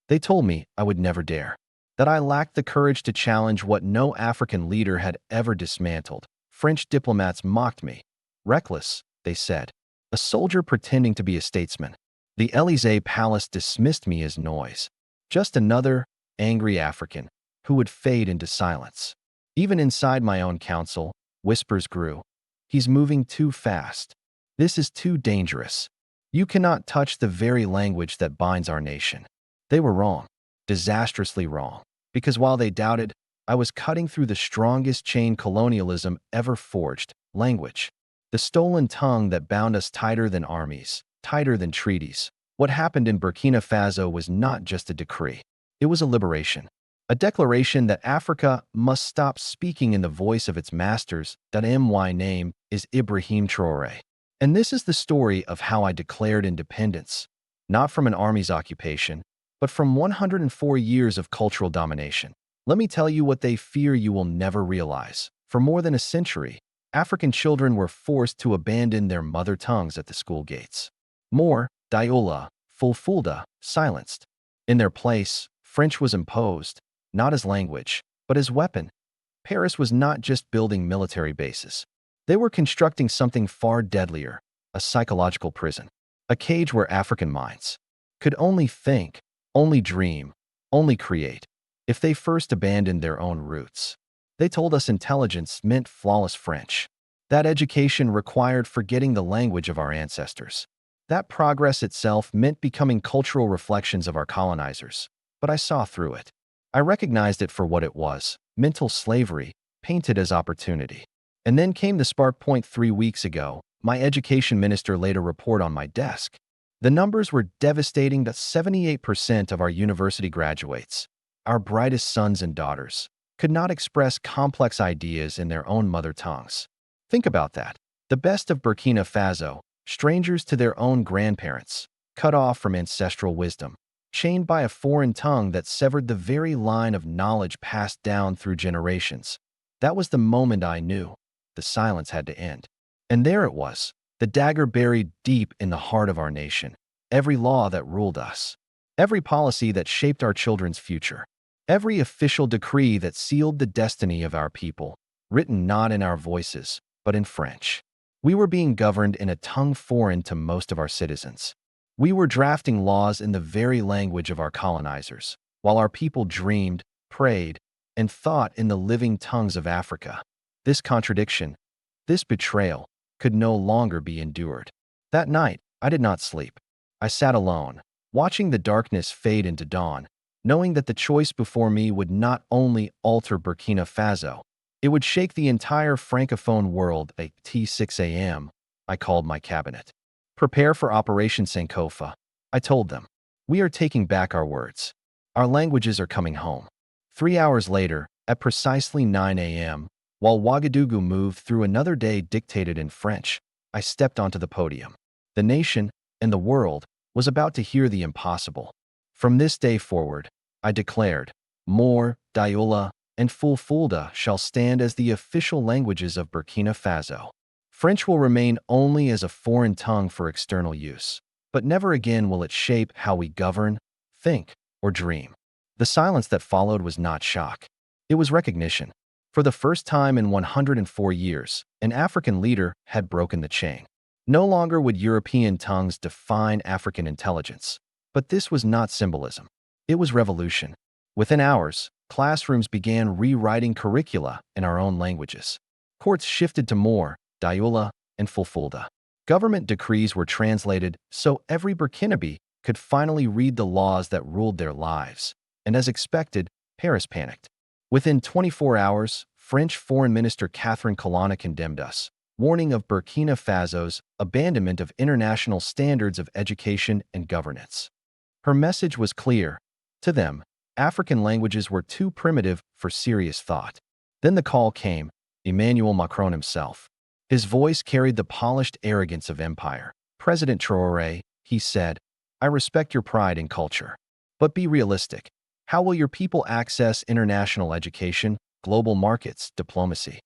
They told me I would never dare, that I lacked the courage to challenge what no African leader had ever dismantled. French diplomats mocked me. Reckless, they said. A soldier pretending to be a statesman. The Élysée Palace dismissed me as noise. Just another angry African who would fade into silence. Even inside my own council, whispers grew. He's moving too fast. This is too dangerous. You cannot touch the very language that binds our nation. They were wrong, disastrously wrong, because while they doubted, I was cutting through the strongest chain colonialism ever forged, language. The stolen tongue that bound us tighter than armies, tighter than treaties. What happened in Burkina Faso was not just a decree. It was a liberation. A declaration that Africa must stop speaking in the voice of its masters. My name is Ibrahim Traoré. And this is the story of how I declared independence, not from an army's occupation, but from 104 years of cultural domination. Let me tell you what they fear you will never realize. For more than a century, African children were forced to abandon their mother tongues at the school gates. More, Diola, Fulfulda, silenced. In their place, French was imposed, not as language, but as weapon. Paris was not just building military bases. They were constructing something far deadlier, a psychological prison, a cage where African minds could only think, only dream, only create, if they first abandoned their own roots. They told us intelligence meant flawless French, that education required forgetting the language of our ancestors, that progress itself meant becoming cultural reflections of our colonizers. But I saw through it. I recognized it for what it was, mental slavery, painted as opportunity. And then came the spark point 3 weeks ago. My education minister laid a report on my desk. The numbers were devastating. That 78% of our university graduates, our brightest sons and daughters, could not express complex ideas in their own mother tongues. Think about that. The best of Burkina Faso, strangers to their own grandparents, cut off from ancestral wisdom, chained by a foreign tongue that severed the very line of knowledge passed down through generations. That was the moment I knew. The silence had to end. And there it was, the dagger buried deep in the heart of our nation. Every law that ruled us, every policy that shaped our children's future, every official decree that sealed the destiny of our people, written not in our voices, but in French. We were being governed in a tongue foreign to most of our citizens. We were drafting laws in the very language of our colonizers, while our people dreamed, prayed, and thought in the living tongues of Africa. This contradiction, this betrayal, could no longer be endured. That night, I did not sleep. I sat alone, watching the darkness fade into dawn, knowing that the choice before me would not only alter Burkina Faso, it would shake the entire Francophone world. At 6 a.m., I called my cabinet. Prepare for Operation Sankofa, I told them. We are taking back our words. Our languages are coming home. 3 hours later, at precisely 9 a.m., while Ouagadougou moved through another day dictated in French, I stepped onto the podium. The nation, and the world, was about to hear the impossible. From this day forward, I declared, More, Diola, and Fulfulda shall stand as the official languages of Burkina Faso. French will remain only as a foreign tongue for external use, but never again will it shape how we govern, think, or dream. The silence that followed was not shock. It was recognition. For the first time in 104 years, an African leader had broken the chain. No longer would European tongues define African intelligence. But this was not symbolism. It was revolution. Within hours, classrooms began rewriting curricula in our own languages. Courts shifted to More, Diola, and Fulfulda. Government decrees were translated so every Burkinabe could finally read the laws that ruled their lives. And as expected, Paris panicked. Within 24 hours, French Foreign Minister Catherine Colonna condemned us, warning of Burkina Faso's abandonment of international standards of education and governance. Her message was clear. To them, African languages were too primitive for serious thought. Then the call came, Emmanuel Macron himself. His voice carried the polished arrogance of empire. President Traoré, he said, I respect your pride in culture. But be realistic. How will your people access international education, global markets, diplomacy?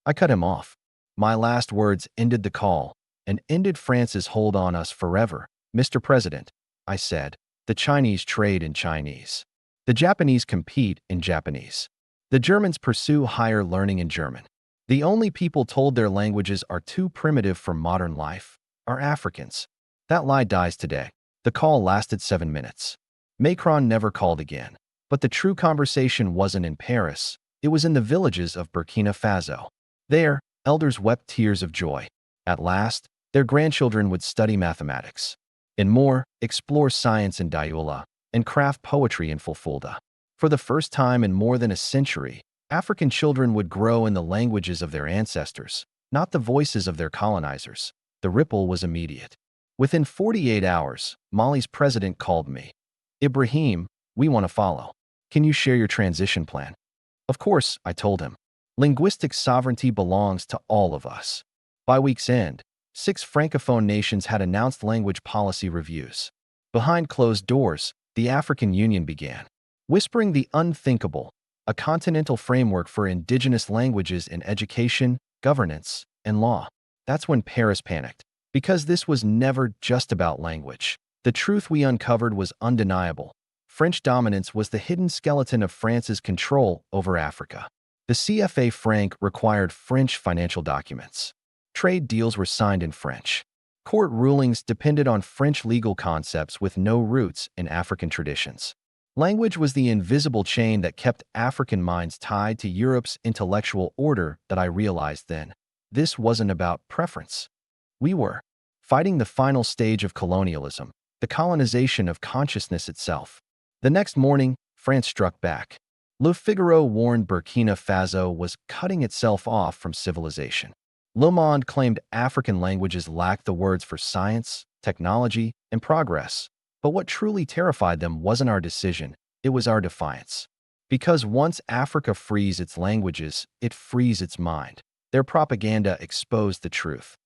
I cut him off. My last words ended the call and ended France's hold on us forever. Mr. President, I said, The Chinese trade in Chinese. The Japanese compete in Japanese. The Germans pursue higher learning in German. The only people told their languages are too primitive for modern life are Africans. That lie dies today. The call lasted 7 minutes. Macron never called again. But the true conversation wasn't in Paris. It was in the villages of Burkina Faso. There, elders wept tears of joy. At last, their grandchildren would study mathematics. In more, explore science in Dioula, and craft poetry in Fulfulde. For the first time in more than a century, African children would grow in the languages of their ancestors, not the voices of their colonizers. The ripple was immediate. Within 48 hours, Mali's president called me. Ibrahim, we want to follow. Can you share your transition plan? Of course, I told him. Linguistic sovereignty belongs to all of us. By week's end, 6 Francophone nations had announced language policy reviews. Behind closed doors, the African Union began, whispering the unthinkable, a continental framework for indigenous languages in education, governance, and law. That's when Paris panicked, because this was never just about language. The truth we uncovered was undeniable. French dominance was the hidden skeleton of France's control over Africa. The CFA franc required French financial documents. Trade deals were signed in French. Court rulings depended on French legal concepts with no roots in African traditions. Language was the invisible chain that kept African minds tied to Europe's intellectual order that I realized then. This wasn't about preference. We were fighting the final stage of colonialism, the colonization of consciousness itself. The next morning, France struck back. Le Figaro warned Burkina Faso was cutting itself off from civilization. Le Monde claimed African languages lacked the words for science, technology, and progress. But what truly terrified them wasn't our decision, it was our defiance. Because once Africa frees its languages, it frees its mind. Their propaganda exposed the truth.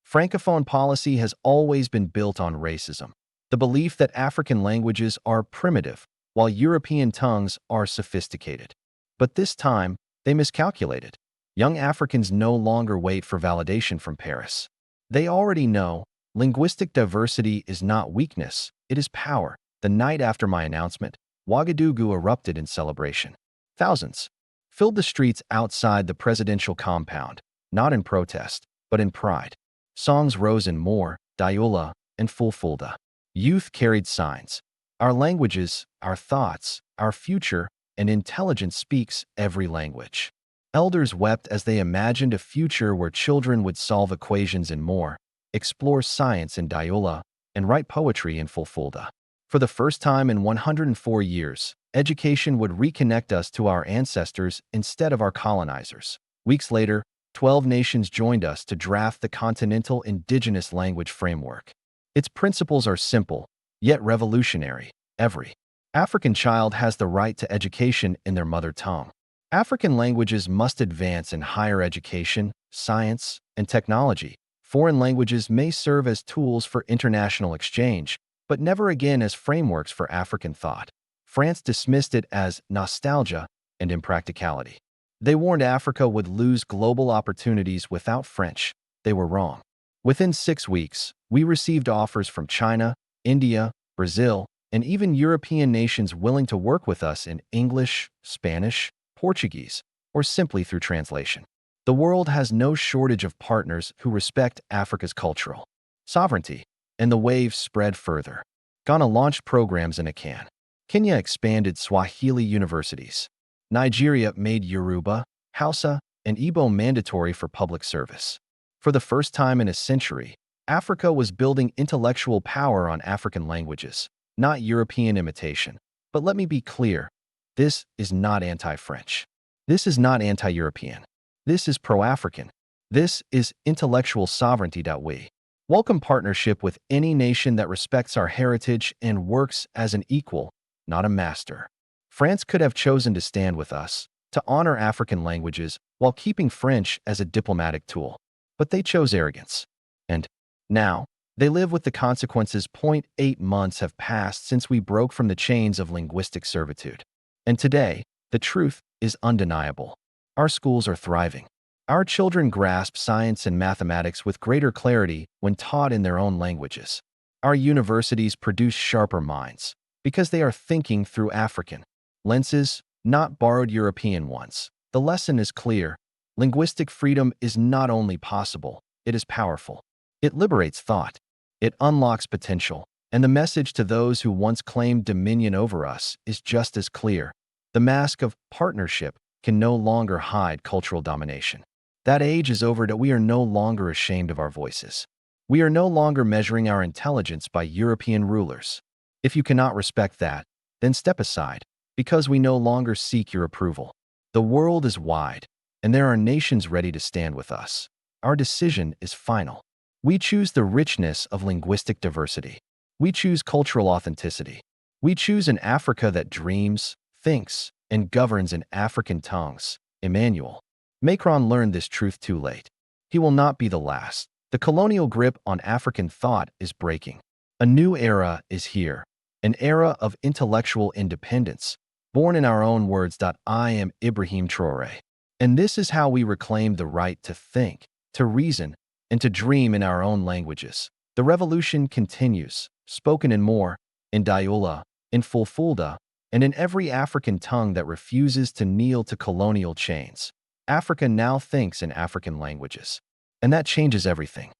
Francophone policy has always been built on racism. The belief that African languages are primitive, while European tongues are sophisticated. But this time, they miscalculated. Young Africans no longer wait for validation from Paris. They already know linguistic diversity is not weakness, it is power. The night after my announcement, Ouagadougou erupted in celebration. Thousands filled the streets outside the presidential compound, not in protest, but in pride. Songs rose in Moor, Dioula, and Fulfulde. Youth carried signs. Our languages, our thoughts, our future, and intelligence speaks every language. Elders wept as they imagined a future where children would solve equations in Moor, explore science in Dioula, and write poetry in Fulfulde. For the first time in 104 years, education would reconnect us to our ancestors instead of our colonizers. Weeks later, 12 nations joined us to draft the Continental Indigenous Language Framework. Its principles are simple, yet revolutionary. Every African child has the right to education in their mother tongue. African languages must advance in higher education, science, and technology. Foreign languages may serve as tools for international exchange, but never again as frameworks for African thought. France dismissed it as nostalgia and impracticality. They warned Africa would lose global opportunities without French. They were wrong. Within 6 weeks, we received offers from China, India, Brazil, and even European nations willing to work with us in English, Spanish, Portuguese, or simply through translation. The world has no shortage of partners who respect Africa's cultural sovereignty, and the wave spread further. Ghana launched programs in Akan. Kenya expanded Swahili universities. Nigeria made Yoruba, Hausa, and Igbo mandatory for public service. For the first time in a century, Africa was building intellectual power on African languages, not European imitation. But let me be clear, this is not anti-French. This is not anti-European. This is pro-African. This is intellectual sovereignty. We welcome partnership with any nation that respects our heritage and works as an equal, not a master. France could have chosen to stand with us, to honor African languages while keeping French as a diplomatic tool. But they chose arrogance. And now, they live with the consequences. 8 months have passed since we broke from the chains of linguistic servitude. And today, the truth is undeniable. Our schools are thriving. Our children grasp science and mathematics with greater clarity when taught in their own languages. Our universities produce sharper minds. Because they are thinking through African lenses, not borrowed European ones. The lesson is clear. Linguistic freedom is not only possible, it is powerful. It liberates thought. It unlocks potential. And the message to those who once claimed dominion over us is just as clear. The mask of partnership can no longer hide cultural domination. That age is over, that we are no longer ashamed of our voices. We are no longer measuring our intelligence by European rulers. If you cannot respect that, then step aside, because we no longer seek your approval. The world is wide, and there are nations ready to stand with us. Our decision is final. We choose the richness of linguistic diversity. We choose cultural authenticity. We choose an Africa that dreams, thinks, and governs in African tongues. Emmanuel Macron learned this truth too late. He will not be the last. The colonial grip on African thought is breaking. A new era is here, an era of intellectual independence, born in our own words. I am Ibrahim Traoré. And this is how we reclaim the right to think, to reason, and to dream in our own languages. The revolution continues, spoken in Moor, in Dioula, in Fulfulde, and in every African tongue that refuses to kneel to colonial chains. Africa now thinks in African languages. And that changes everything.